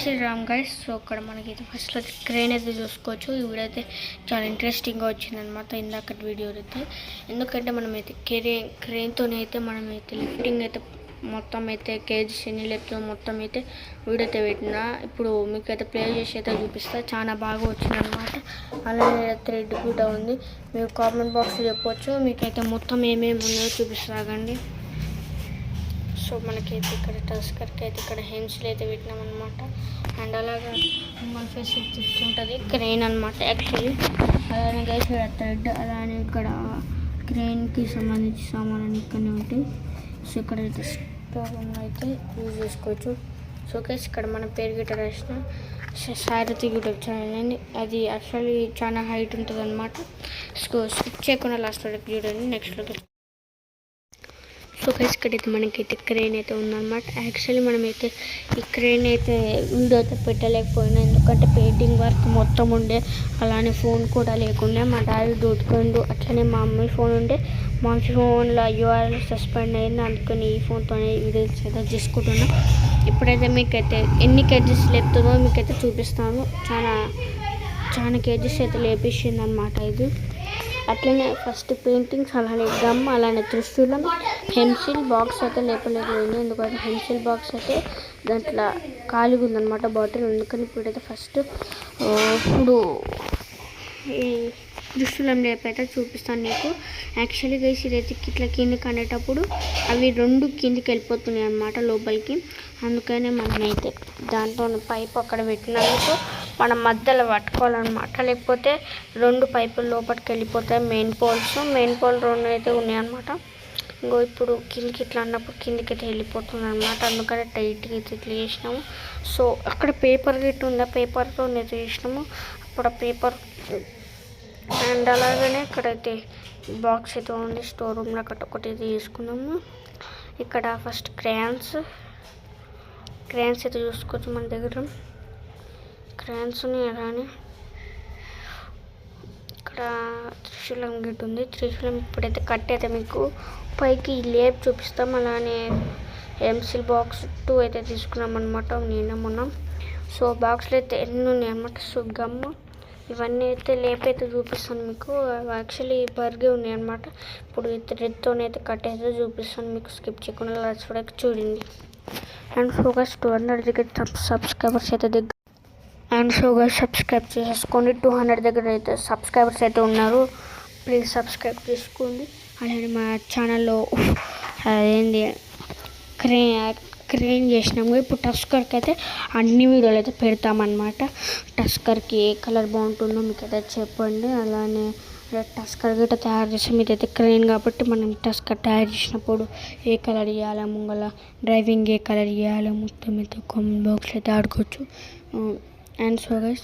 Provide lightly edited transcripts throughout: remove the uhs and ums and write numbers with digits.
Sriram guys. So ఇక్కడ మనకైతే ఫస్ట్లో క్రేన్ అయితే చూసుకోవచ్చు. ఈ వీడియో అయితే చాలా ఇంట్రెస్టింగ్గా వచ్చిందనమాట ఇందాక వీడియో అయితే. ఎందుకంటే మనమైతే క్రేన్తోనైతే మనమైతే లిఫ్టింగ్ అయితే మొత్తం అయితే కేజీస్ ఎన్ని లేపుతుందో మొత్తం అయితే వీడియో అయితే పెట్టినా. ఇప్పుడు మీకైతే ప్లే చేసి అయితే చూపిస్తా. చాలా బాగా వచ్చిందనమాట. అలాగే థ్రెడ్ కూడా ఉంది. మీరు కామెంట్ బాక్స్లో చెప్పవచ్చు. మీకైతే మొత్తం ఏమేమి ఉన్నాయో చూపిస్తాగండి. సో మనకైతే ఇక్కడ టస్కర్కి అయితే ఇక్కడ హెన్స్లు అయితే పెట్టినామన్నమాట. అండ్ అలాగే మన ఫేస్ తిప్పుతుంటుంది క్రెయిన్ అనమాట యాక్చువల్లీ. అలానే గైస్ ఇక్కడ థ్రెడ్, అలానే ఇక్కడ క్రెయిన్కి సంబంధించి సామాన్లు ఇక్కడనే ఉంటాయి. సో ఇక్కడైతే స్టోర్ అయితే యూజ్ చేసుకోవచ్చు. సో గైస్ ఇక్కడ మన పేరు గిట్ట రాసిన సారథి యూట్యూబ్ ఛానల్ అండి. అది యాక్చువల్లీ చాలా హైట్ ఉంటుంది అనమాట. సో స్కిప్ చేయకుండా లాస్ట్ వరకు చూడండి. నెక్స్ట్లోకి సో గైస్ ఇక్కడైతే మనకైతే క్రెయిన్ అయితే ఉందన్నమాట. యాక్చువల్లీ మనమైతే ఈ క్రెయిన్ అయితే వీడియో అయితే పెట్టలేకపోయినా, ఎందుకంటే పెయింటింగ్ వర్క్ మొత్తం ఉండే, అలానే ఫోన్ కూడా లేకుండా మా డాడీ దొట్టుకుండు. అట్లనే మా అమ్మాయి ఫోన్ ఉండే, మా ఫోన్లో యూఆర్ఎల్ సస్పెండ్ అయింది. అందుకని ఈ ఫోన్తోనే వీడియోస్ అయితే తీసుకుంటున్నాం. ఇప్పుడైతే మీకైతే ఎన్ని కేజీస్ లేపుతుందో మీకైతే చూపిస్తాను. చాలా కేజీస్ అయితే లేపేసింది అనమాట ఇది. అట్లనే ఫస్ట్ పెయింటింగ్స్, అలానే గమ్, అలానే త్రిశూలం, పెన్సిల్ బాక్స్ అయితే లేపలేకపోయింది. ఎందుకంటే పెన్సిల్ బాక్స్ అయితే దాంట్లో ఖాళీగా ఉందన్నమాట బాటిల్. అందుకని ఇప్పుడైతే ఫస్ట్ ఇప్పుడు ఈ త్రిశూలం లేపైతే చూపిస్తాను మీకు. యాక్చువల్లీ గైస్ ఇదైతే ఇట్లా కిందకి అనేటప్పుడు అవి రెండు కిందికి వెళ్ళిపోతున్నాయి అన్నమాట లోపలికి. అందుకనే మనమైతే దాంట్లో పైప్ అక్కడ పెట్టినందుకు మనం మధ్యలో పట్టుకోవాలన్నమాట. లేకపోతే రెండు పైపులు లోపలికి వెళ్ళిపోతాయి. మెయిన్ పోల్ రెండు అయితే ఉన్నాయన్నమాట. ఇంకో ఇప్పుడు కిందికి ఇట్లా అన్నప్పుడు కిందికి అయితే వెళ్ళిపోతుంది అనమాట. అందుకని టైట్గా అయితే ఇట్లా చేసినాము. సో అక్కడ పేపర్ గిట్ ఉంది, ఆ పేపర్తో అయితే చేసినాము. అప్పుడు ఆ పేపర్ అండ్ అలాగనే ఇక్కడైతే బాక్స్ అయితే ఉంది. స్టోర్ రూమ్లో ఒకటి అయితే తీసుకున్నాము. ఇక్కడ ఫస్ట్ క్రేయాన్స్ అయితే చూసుకోవచ్చు మన దగ్గర. క్రేయాన్స్ని అలానే ఇక్కడ త్రిశూలం గిట్ ఉంది. త్రిశూలం ఇప్పుడైతే కట్ అయితే మీకు పైకి లేపు చూపిస్తాం. అలానే ఎంసిల్ బాక్స్ 2 అయితే తీసుకున్నాం అనమాట నిన్న మొన్న. సో బాక్స్లో అయితే ఎన్ని ఉన్నాయి అనమాట. సో గమ్ము ఇవన్నీ అయితే లేపైతే చూపిస్తాను మీకు. యాక్చువల్లీ బర్గే ఉన్నాయి అనమాట. ఇప్పుడు థ్రెడ్తోనైతే కట్ అయితే చూపిస్తాను మీకు. స్కిప్ చేయకుండా లాస్ట్ వరకు చూడండి. అండ్ ఫోకస్ 200 దగ్గర సబ్స్క్రైబర్స్ అయితే సబ్స్క్రైబ్ చేసేసుకోండి. 200 దగ్గర అయితే సబ్స్క్రైబర్స్ అయితే ఉన్నారు. ప్లీజ్ సబ్స్క్రైబ్ చేసుకోండి. అలానే మా ఛానల్లో అదేంటి క్రేన్ చేసినాము. ఇప్పుడు టస్కర్కి అయితే అన్ని వీడియోలు అయితే పెడతామన్నమాట. టస్కర్కి ఏ కలర్ బాగుంటుందో మీకు అయితే చెప్పండి. అలానే టస్కర్ గిట్ట తయారు చేసి మీదైతే క్రేన్ కాబట్టి మనం టస్కర్ తయారు చేసినప్పుడు ఏ కలర్ ఇవ్వాలి, ముంగల డ్రైవింగ్ ఏ కలర్ ఇవ్వాలి మొత్తం అయితే కామెంట్ బాక్స్లో అయితే ఆడుకోవచ్చు. అండ్ సో గైస్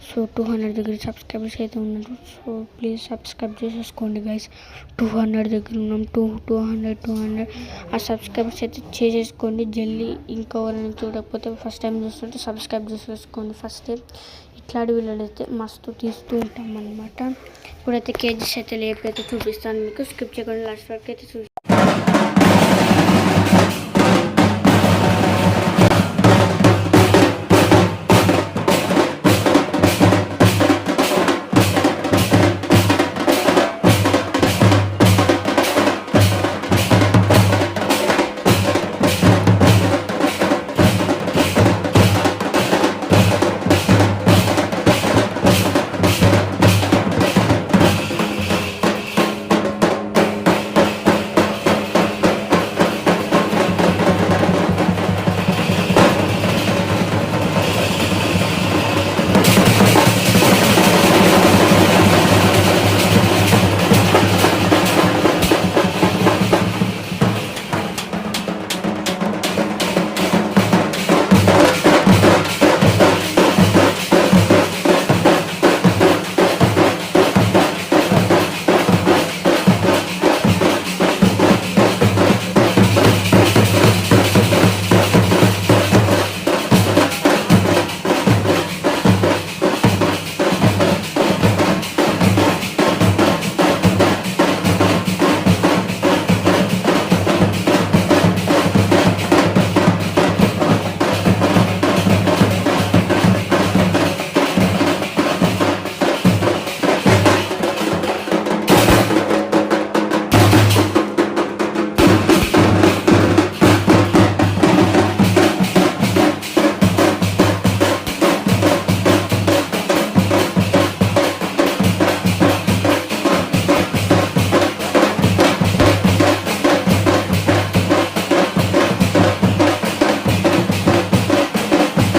200 దగ్గర సబ్స్క్రైబర్స్ అయితే ఉన్నారు. సో ప్లీజ్ సబ్స్క్రైబ్ చేసేసుకోండి గైస్. 200 దగ్గర ఉన్నాం. 200 ఆ సబ్స్క్రైబర్స్ అయితే చేసేసుకోండి జల్దీ. ఇంకెవరైనా చూడకపోతే ఫస్ట్ టైం చూస్తుంటే సబ్స్క్రైబ్ చేసేసుకోండి. ఫస్ట్ టైం ఇట్లాంటి వీడియోలు అయితే మస్తు తీస్తూ ఉంటాం అన్నమాట. ఇప్పుడైతే కేజీస్ అయితే లేపైతే చూపిస్తాను మీకు. స్కిప్ చేయకుండా లాస్ట్ వరకు అయితే